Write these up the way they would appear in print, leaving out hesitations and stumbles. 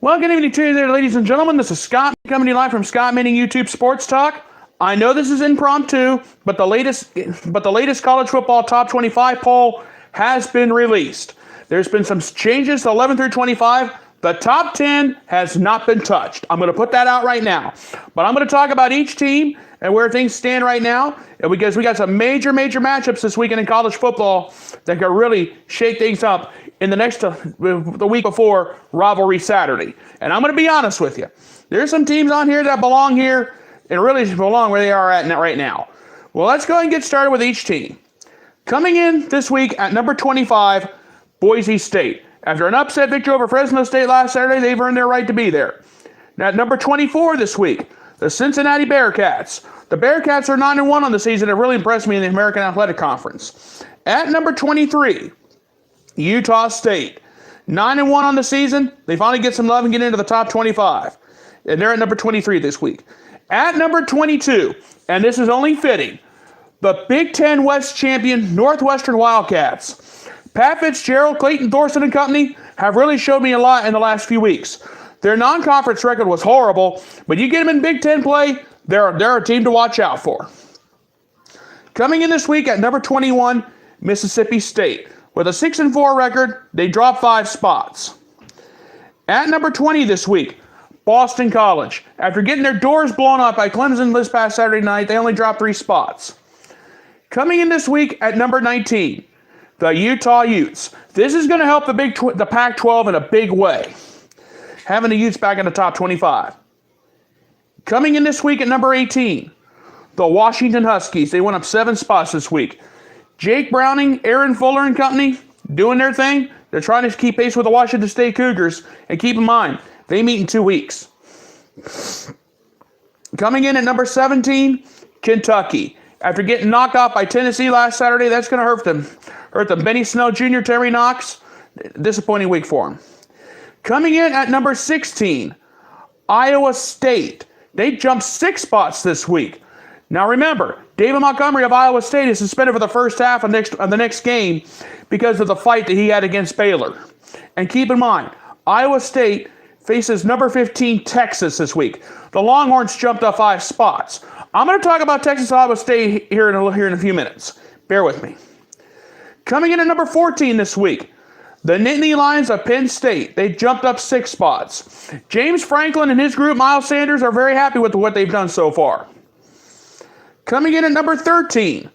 Well, good evening to you there, ladies and gentlemen. This is Scott coming to you live from Scott Manning YouTube Sports Talk. I know this is impromptu, but the latest college football top 25 poll has been released. There's been some changes to 11 through 25. The top 10 has not been touched. I'm going to put that out right now. But I'm going to talk about each team and where things stand right now, because we got some major matchups this weekend in college football that could really shake things up in the week before Rivalry Saturday. And I'm going to be honest with you. There's some teams on here that belong here and really belong where they are at right now. Well, let's go ahead and get started with each team. Coming in this week at number 25, Boise State. After an upset victory over Fresno State last Saturday, they've earned their right to be there. Now at number 24 this week, the Cincinnati Bearcats. The Bearcats are 9-1 on the season. Have really impressed me in the American Athletic Conference. At number 23, Utah State. 9-1 on the season. They finally get some love and get into the top 25. And they're at number 23 this week. At number 22, and this is only fitting, the Big Ten West champion Northwestern Wildcats. Pat Fitzgerald, Clayton Thorson and company have really showed me a lot in the last few weeks. Their non-conference record was horrible, but you get them in Big Ten play, they're a team to watch out for. Coming in this week at number 21, Mississippi State. With a 6-4 record, they dropped 5 spots. At number 20 this week, Boston College. After getting their doors blown up by Clemson this past Saturday night, they only dropped 3 spots. Coming in this week at number 19, the Utah Utes. This is going to help the Pac-12 in a big way, having the Utes back in the top 25. Coming in this week at number 18, the Washington Huskies. They went up 7 spots this week. Jake Browning, Aaron Fuller and company doing their thing. They're trying to keep pace with the Washington State Cougars. And keep in mind, they meet in 2 weeks. Coming in at number 17, Kentucky. After getting knocked off by Tennessee last Saturday, that's going to hurt them. Benny Snell Jr., Terry Knox, disappointing week for him. Coming in at number 16, Iowa State. They jumped 6 spots this week. Now remember, David Montgomery of Iowa State is suspended for the first half of the next game because of the fight that he had against Baylor. And keep in mind, Iowa State faces number 15 Texas this week. The Longhorns jumped up 5 spots. I'm going to talk about Texas and Iowa State here in a few minutes. Bear with me. Coming in at number 14 this week, the Nittany Lions of Penn State. They jumped up 6 spots. James Franklin and his group, Miles Sanders, are very happy with what they've done so far. Coming in at number 13,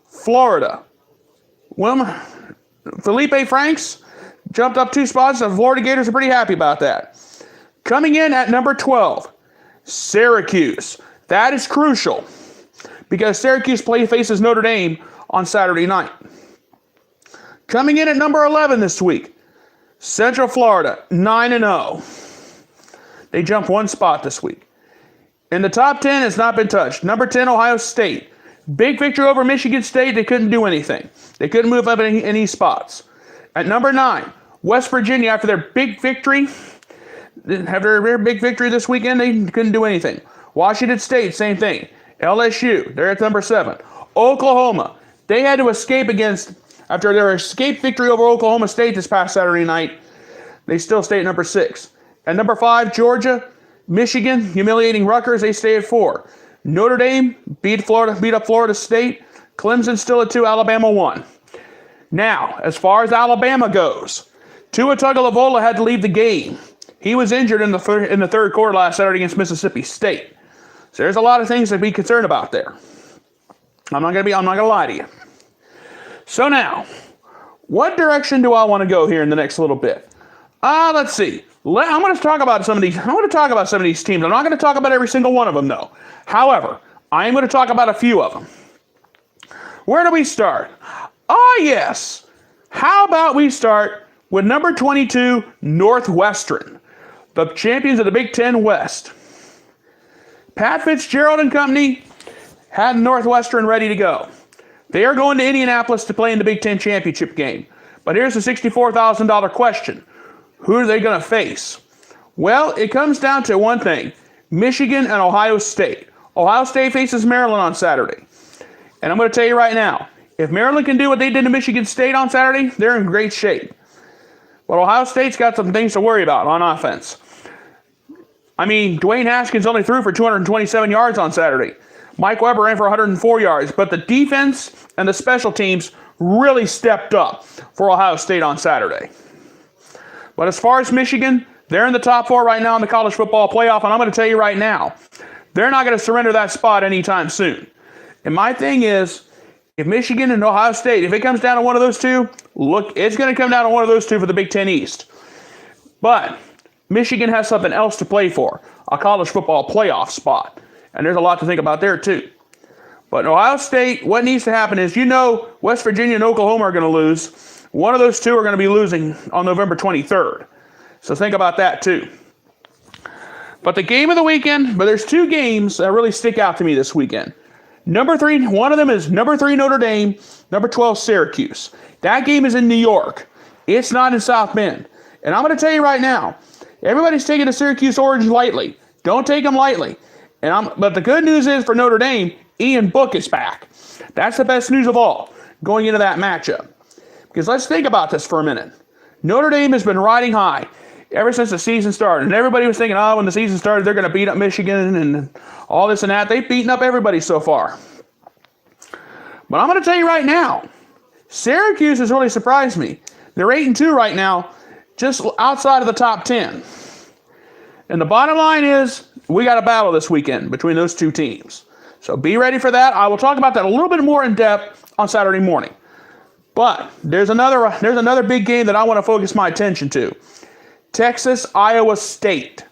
Florida. Felipe Franks jumped up 2 spots. The Florida Gators are pretty happy about that. Coming in at number 12, Syracuse. That is crucial because Syracuse faces Notre Dame on Saturday night. Coming in at number 11 this week, Central Florida, 9-0. They jumped 1 spot this week. In the top 10, it's not been touched. Number 10, Ohio State. Big victory over Michigan State. They couldn't do anything. They couldn't move up any spots. At number 9, West Virginia, after their big victory, this weekend, they couldn't do anything. Washington State, same thing. LSU, they're at number 7. Oklahoma, they had to escape after their escape victory over Oklahoma State this past Saturday night. They still stay at number 6. At number 5, Georgia. Michigan, humiliating Rutgers, they stay at 4. Notre Dame beat up Florida State. Clemson still at 2, Alabama 1. Now, as far as Alabama goes, Tua Tagovailoa had to leave the game. He was injured in the third quarter last Saturday against Mississippi State. So there's a lot of things to be concerned about there. I'm not gonna lie to you. So now, what direction do I want to go here in the next little bit? Let's see. I'm going to talk about some of these. I want to talk about some of these teams. I'm not going to talk about every single one of them, though. However, I am going to talk about a few of them. Where do we start? Yes. How about we start with number 22, Northwestern, the champions of the Big Ten West. Pat Fitzgerald and company had Northwestern ready to go. They are going to Indianapolis to play in the Big Ten championship game. But here's the $64,000 question. Who are they going to face? Well, it comes down to one thing. Michigan and Ohio State. Ohio State faces Maryland on Saturday. And I'm going to tell you right now, if Maryland can do what they did to Michigan State on Saturday, they're in great shape. But Ohio State's got some things to worry about on offense. I mean, Dwayne Haskins only threw for 227 yards on Saturday. Mike Weber ran for 104 yards, but the defense and the special teams really stepped up for Ohio State on Saturday. But as far as Michigan, they're in the top 4 right now in the college football playoff, and I'm going to tell you right now, they're not going to surrender that spot anytime soon. And my thing is, if Michigan and Ohio State, if it comes down to one of those two, look, it's going to come down to one of those two for the Big Ten East. But Michigan has something else to play for, a college football playoff spot. And there's a lot to think about there, too. But Ohio State, what needs to happen is, West Virginia and Oklahoma are going to lose. One of those two are going to be losing on November 23rd. So think about that, too. But the game of the weekend, but there's 2 games that really stick out to me this weekend. Number 3, one of them is number 3 Notre Dame, number 12 Syracuse. That game is in New York. It's not in South Bend. And I'm going to tell you right now, everybody's taking the Syracuse Orange lightly. Don't take them lightly. But the good news is for Notre Dame, Ian Book is back. That's the best news of all going into that matchup. Because let's think about this for a minute. Notre Dame has been riding high ever since the season started. And everybody was thinking, when the season started, they're going to beat up Michigan and all this and that. They've beaten up everybody so far. But I'm going to tell you right now, Syracuse has really surprised me. They're 8-2 right now, just outside of the top 10. And the bottom line is, we got a battle this weekend between those 2 teams. So be ready for that. I will talk about that a little bit more in depth on Saturday morning. But there's another big game that I want to focus my attention to. Texas-Iowa State.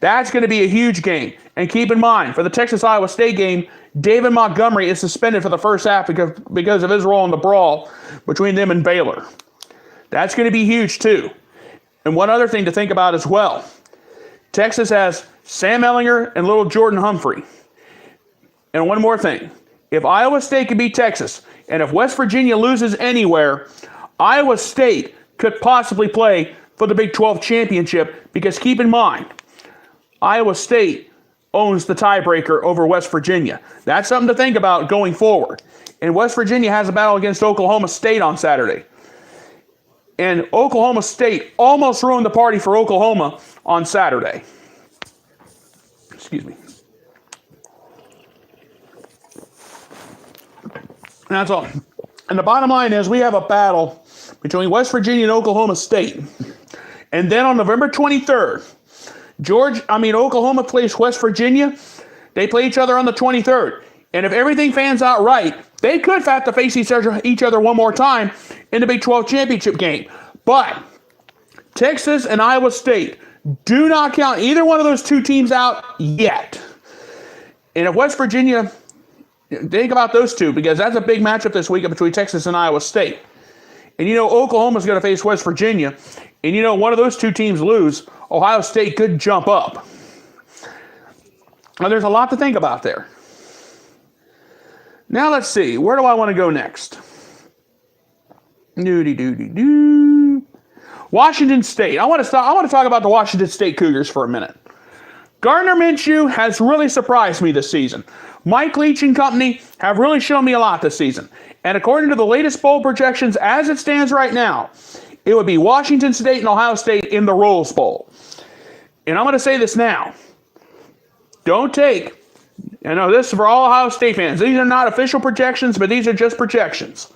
That's going to be a huge game. And keep in mind, for the Texas-Iowa State game, David Montgomery is suspended for the first half because of his role in the brawl between them and Baylor. That's going to be huge, too. And one other thing to think about as well. Texas has Sam Ehlinger and little Jordan Humphrey. And one more thing. If Iowa State can beat Texas, and if West Virginia loses anywhere, Iowa State could possibly play for the Big 12 championship, because keep in mind, Iowa State owns the tiebreaker over West Virginia. That's something to think about going forward. And West Virginia has a battle against Oklahoma State on Saturday. And Oklahoma State almost ruined the party for Oklahoma on Saturday. Excuse me. That's all. And the bottom line is we have a battle between West Virginia and Oklahoma State. And then on November 23rd, Oklahoma plays West Virginia. They play each other on the 23rd. And if everything fans out right, they could have to face each other one more time in the Big 12 championship game. But Texas and Iowa State, do not count either one of those 2 teams out yet. And if West Virginia, think about those 2, because that's a big matchup this weekend between Texas and Iowa State. And Oklahoma's going to face West Virginia. And one of those 2 teams lose, Ohio State could jump up. Now, there's a lot to think about there. Now, let's see. Where do I want to go next? Washington State. I want to talk about the Washington State Cougars for a minute. Gardner Minshew has really surprised me this season. Mike Leach and company have really shown me a lot this season. And according to the latest bowl projections, as it stands right now, it would be Washington State and Ohio State in the Rose Bowl. And I'm going to say this now. I know this is for all Ohio State fans. These are not official projections, but these are just projections.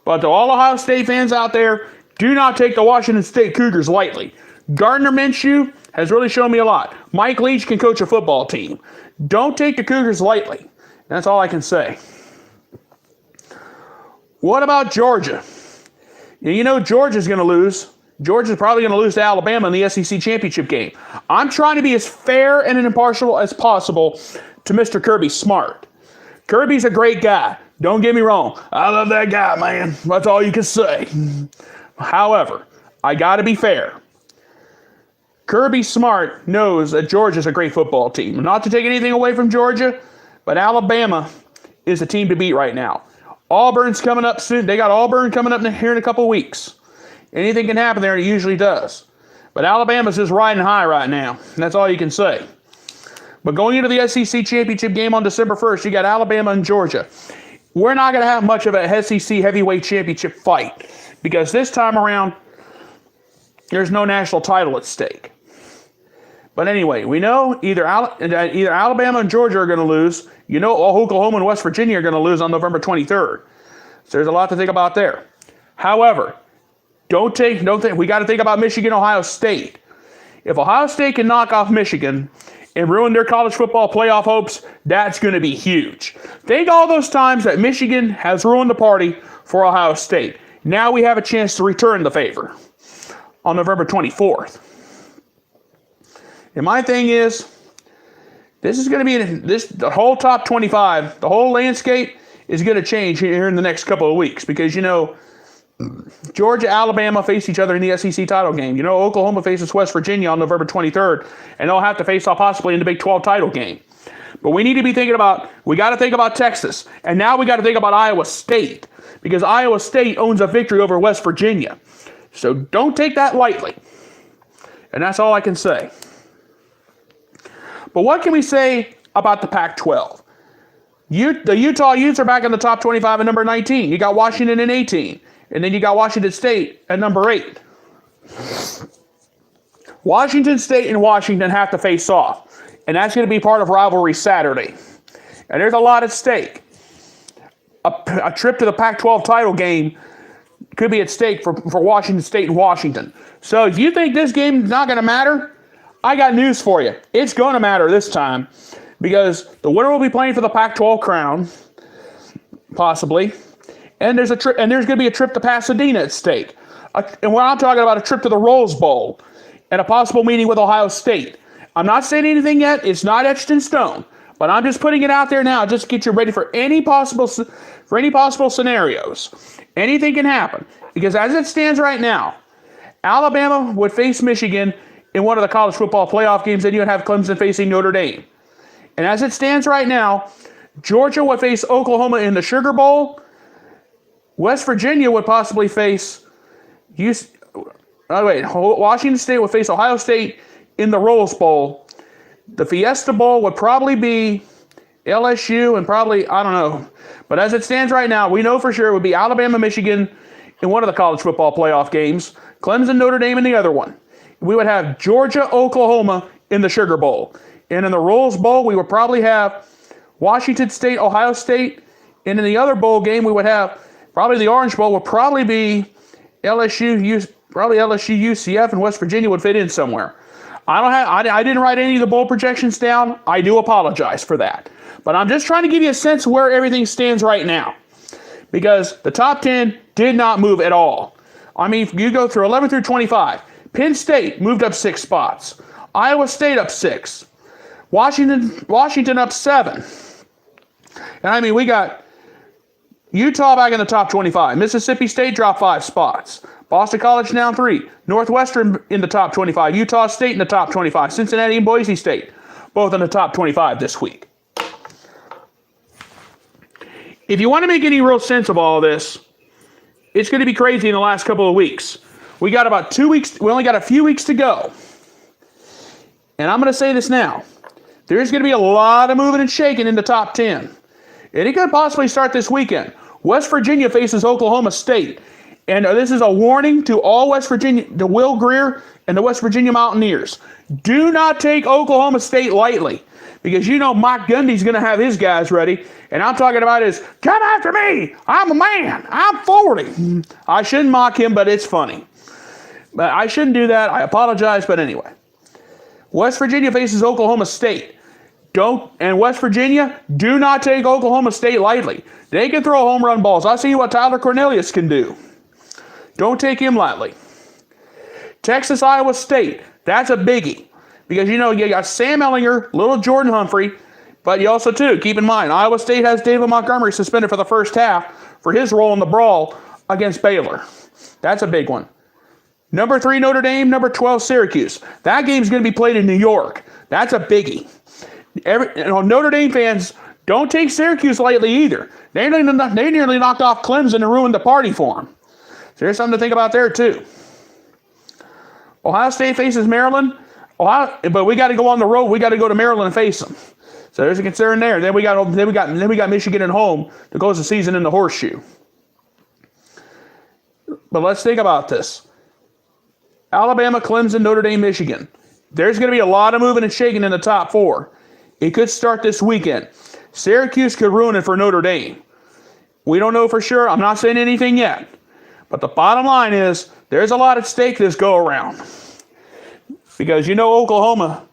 But to all Ohio State fans out there, do not take the Washington State Cougars lightly. Gardner Minshew has really shown me a lot. Mike Leach can coach a football team. Don't take the Cougars lightly. That's all I can say. What about Georgia? Georgia's going to lose. Georgia's probably going to lose to Alabama in the SEC championship game. I'm trying to be as fair and impartial as possible to Mr. Kirby Smart. Kirby's a great guy. Don't get me wrong. I love that guy, man. That's all you can say. However, I got to be fair. Kirby Smart knows that Georgia's a great football team. Not to take anything away from Georgia, but Alabama is the team to beat right now. Auburn's coming up soon. They got Auburn coming up here in a couple weeks. Anything can happen there, and it usually does. But Alabama's just riding high right now. That's all you can say. But going into the SEC championship game on December 1st, you got Alabama and Georgia. We're not going to have much of a SEC heavyweight championship fight, because this time around, there's no national title at stake. But anyway, we know either Alabama and Georgia are going to lose. You know, Oklahoma and West Virginia are going to lose on November 23rd. So there's a lot to think about there. However, don't think. We got to think about Michigan, Ohio State. If Ohio State can knock off Michigan and ruin their college football playoff hopes, that's going to be huge. Think all those times that Michigan has ruined the party for Ohio State. Now we have a chance to return the favor on November 24th. And my thing is, this is going to be the whole top 25, the whole landscape is going to change here in the next couple of weeks because, you know, Georgia, Alabama face each other in the SEC title game. You know, Oklahoma faces West Virginia on November 23rd, and they'll have to face off possibly in the Big 12 title game. But we need to be thinking about, we got to think about Texas, and now we got to think about Iowa State because Iowa State owns a victory over West Virginia. So don't take that lightly. And that's all I can say. But what can we say about the Pac-12? The Utah Utes are back in the top 25 at number 19. You got Washington at 18. And then you got Washington State at number 8. Washington State and Washington have to face off. And that's going to be part of rivalry Saturday. And there's a lot at stake. A trip to the Pac-12 title game could be at stake for Washington State and Washington. So if you think this game is not going to matter, I got news for you. It's going to matter this time because the winner will be playing for the Pac-12 crown, possibly. And there's going to be a trip to Pasadena at stake. And when I'm talking about a trip to the Rose Bowl and a possible meeting with Ohio State. I'm not saying anything yet. It's not etched in stone. But I'm just putting it out there now just to get you ready for any possible scenarios. Anything can happen. Because as it stands right now, Alabama would face Michigan in one of the college football playoff games, and you'd have Clemson facing Notre Dame. And as it stands right now, Georgia would face Oklahoma in the Sugar Bowl. West Virginia would possibly face Washington State would face Ohio State in the Rose Bowl. The Fiesta Bowl would probably be LSU and probably, I don't know. But as it stands right now, we know for sure it would be Alabama, Michigan in one of the college football playoff games, Clemson, Notre Dame in the other one. We would have Georgia, Oklahoma in the Sugar Bowl. And in the Rose Bowl, we would probably have Washington State, Ohio State. And in the other bowl game, we would have probably the Orange Bowl would probably be LSU, UCF, and West Virginia would fit in somewhere. I didn't write any of the bowl projections down. I do apologize for that. But I'm just trying to give you a sense of where everything stands right now. Because the top 10 did not move at all. I mean, you go through 11 through 25. Penn State moved up 6 spots. Iowa State up 6. Washington up 7. And I mean, we got Utah back in the top 25. Mississippi State dropped 5 spots. Boston College down 3. Northwestern in the top 25. Utah State in the top 25. Cincinnati and Boise State both in the top 25 this week. If you want to make any real sense of all of this, it's going to be crazy in the last couple of weeks. We got about 2 weeks. We only got a few weeks to go. And I'm going to say this now. There's going to be a lot of moving and shaking in the top 10. And it could possibly start this weekend. West Virginia faces Oklahoma State. And this is a warning to all West Virginia, to Will Greer and the West Virginia Mountaineers. Do not take Oklahoma State lightly. Because you know Mike Gundy's going to have his guys ready. And I'm talking about is, come after me. I'm a man. I'm 40. I shouldn't mock him, but it's funny. But I shouldn't do that. I apologize, but anyway. West Virginia faces Oklahoma State. And West Virginia, do not take Oklahoma State lightly. They can throw home run balls. I'll see what Tyler Cornelius can do. Don't take him lightly. Texas, Iowa State. That's a biggie. Because, you know, you got Sam Ehlinger, little Jordan Humphrey. But you also, too, keep in mind, Iowa State has David Montgomery suspended for the first half for his role in the brawl against Baylor. That's a big one. Number 3, Notre Dame. Number 12, Syracuse. That game's going to be played in New York. That's a biggie. Notre Dame fans, don't take Syracuse lightly either. They nearly knocked off Clemson and ruined the party for them. So there's something to think about there, too. Ohio State faces Maryland. But we got to go on the road. We got to go to Maryland and face them. So there's a concern there. Then we got Michigan at home to close the season in the horseshoe. But let's think about this. Alabama, Clemson, Notre Dame, Michigan. there's going to be a lot of moving and shaking in the top 4. It could start this weekend. Syracuse could ruin it for Notre Dame. We don't know for sure. I'm not saying anything yet. But the bottom line is there's a lot at stake this go around. Because Oklahoma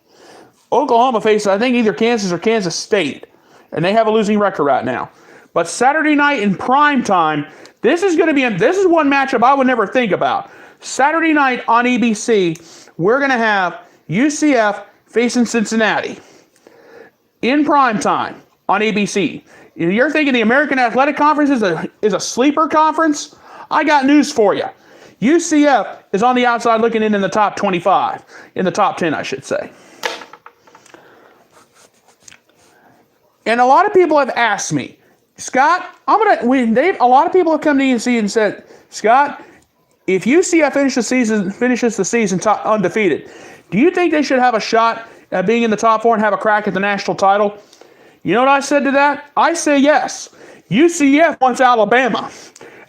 faces, I think, either Kansas or Kansas State. And they have a losing record right now. But Saturday night in prime time, this is one matchup I would never think about. Saturday night on ABC, we're going to have UCF facing Cincinnati in prime time on ABC. You're thinking the American Athletic Conference is a sleeper conference? I got news for you. UCF is on the outside looking in the top 25, in the top 10, I should say. And a lot of people have asked me, Scott, a lot of people have come to ENC and said, Scott, if UCF finishes the season undefeated, do you think they should have a shot at being in the top 4 and have a crack at the national title? You know what I said to that? I say yes. UCF wants Alabama.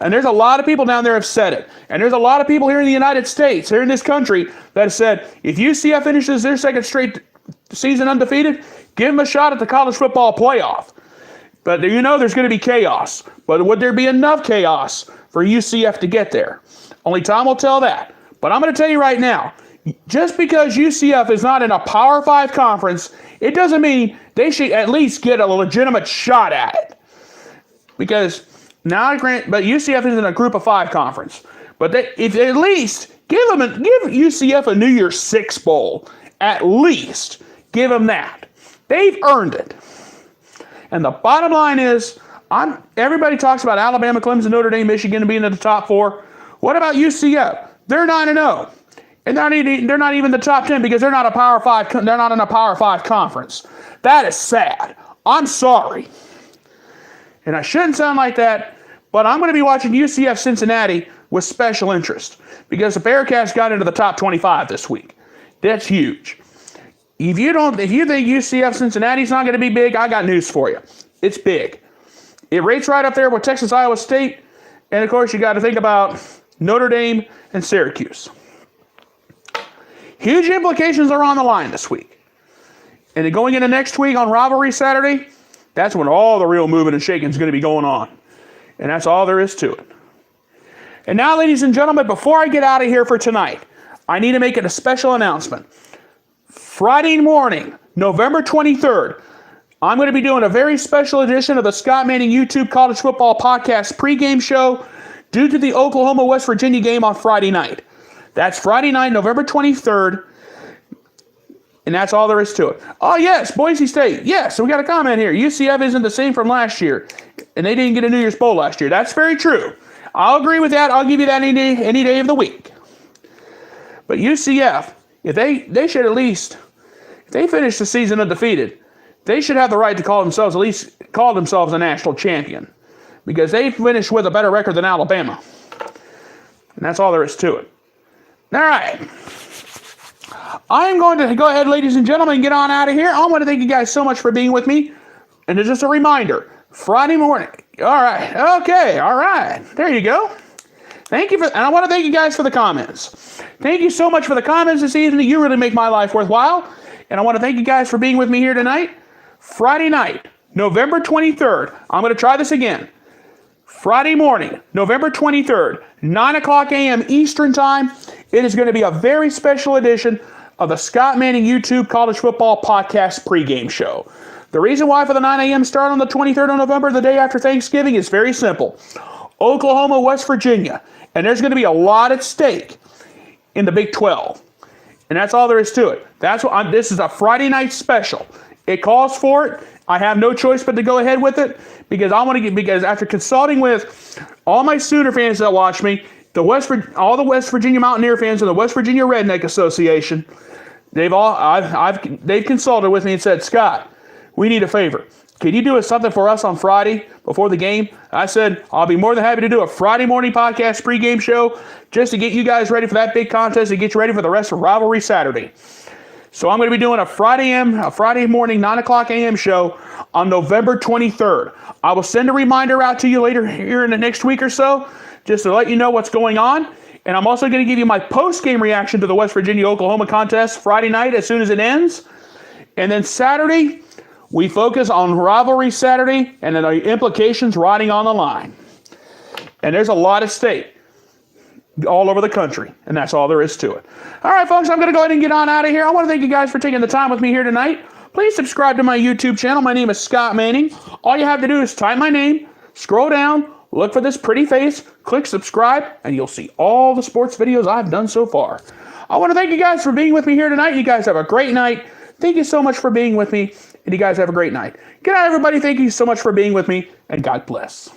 And there's a lot of people down there have said it. And there's a lot of people here in the United States, here in this country, that have said, if UCF finishes their second straight season undefeated, give them a shot at the college football playoff. But there's going to be chaos. But would there be enough chaos for UCF to get there? Only time will tell that. But I'm going to tell you right now, just because UCF is not in a Power 5 conference, it doesn't mean they should at least get a legitimate shot at it. Because but UCF is in a Group of 5 conference. But if at least give UCF a New Year's Six bowl, at least give them that. They've earned it. And the bottom line is, everybody talks about Alabama, Clemson, Notre Dame, Michigan being in the top 4. What about UCF? They're 9-0. And they're not even the top 10 because they're not a Power 5. They're not in a Power 5 conference. That is sad. I'm sorry. And I shouldn't sound like that, but I'm going to be watching UCF Cincinnati with special interest because the Bearcats got into the top 25 this week. That's huge. If you think UCF Cincinnati's not going to be big, I got news for you. It's big. It rates right up there with Texas, Iowa State, and of course you got to think about Notre Dame and Syracuse. Huge implications are on the line this week. And going into next week on Rivalry Saturday, that's when all the real moving and shaking is going to be going on. And that's all there is to it. And now, ladies and gentlemen, before I get out of here for tonight, I need to make it a special announcement. Friday morning, November 23rd, I'm going to be doing a very special edition of the Scott Manning YouTube College Football Podcast pregame show due to the Oklahoma-West Virginia game on Friday night. That's Friday night, November 23rd. And that's all there is to it. Oh, yes, Boise State. Yes, we got a comment here. UCF isn't the same from last year. And they didn't get a New Year's Bowl last year. That's very true. I'll agree with that. I'll give you that any day of the week. But UCF, if they should at least, if they finish the season undefeated, they should have the right to call themselves a national champion. Because they finished with a better record than Alabama. And that's all there is to it. All right. I'm going to go ahead, ladies and gentlemen, and get on out of here. I want to thank you guys so much for being with me. And just a reminder, Friday morning. All right. Okay. All right. There you go. Thank you and I want to thank you guys for the comments. Thank you so much for the comments this evening. You really make my life worthwhile. And I want to thank you guys for being with me here tonight. Friday night, November 23rd. I'm going to try this again. Friday morning, November 23rd, 9 o'clock a.m. Eastern Time. It is going to be a very special edition of the Scott Manning YouTube College Football Podcast pregame show. The reason why for the 9 a.m. start on the 23rd of November, the day after Thanksgiving, is very simple. Oklahoma, West Virginia. And there's going to be a lot at stake in the Big 12. And that's all there is to it. This is a Friday night special. It calls for it. I have no choice but to go ahead with it because because after consulting with all my Sooner fans that watch me, all the West Virginia Mountaineer fans and the West Virginia Redneck Association, they've consulted with me and said, Scott, we need a favor. Can you do something for us on Friday before the game? I said, I'll be more than happy to do a Friday morning podcast pregame show just to get you guys ready for that big contest and get you ready for the rest of Rivalry Saturday. So I'm going to be doing a Friday morning, 9 o'clock a.m. show on November 23rd. I will send a reminder out to you later here in the next week or so just to let you know what's going on. And I'm also going to give you my post-game reaction to the West Virginia-Oklahoma contest Friday night as soon as it ends. And then Saturday, we focus on Rivalry Saturday and then the implications riding on the line. And there's a lot at stake all over the country, and that's all there is to it. All right, folks, I'm going to go ahead and get on out of here. I want to thank you guys for taking the time with me here tonight. Please subscribe to my YouTube channel. My name is Scott Manning. All you have to do is type my name, scroll down, look for this pretty face, click subscribe, and you'll see all the sports videos I've done so far. I want to thank you guys for being with me here tonight. You guys have a great night. Thank you so much for being with me, and you guys have a great night. Good night, everybody. Thank you so much for being with me, and God bless.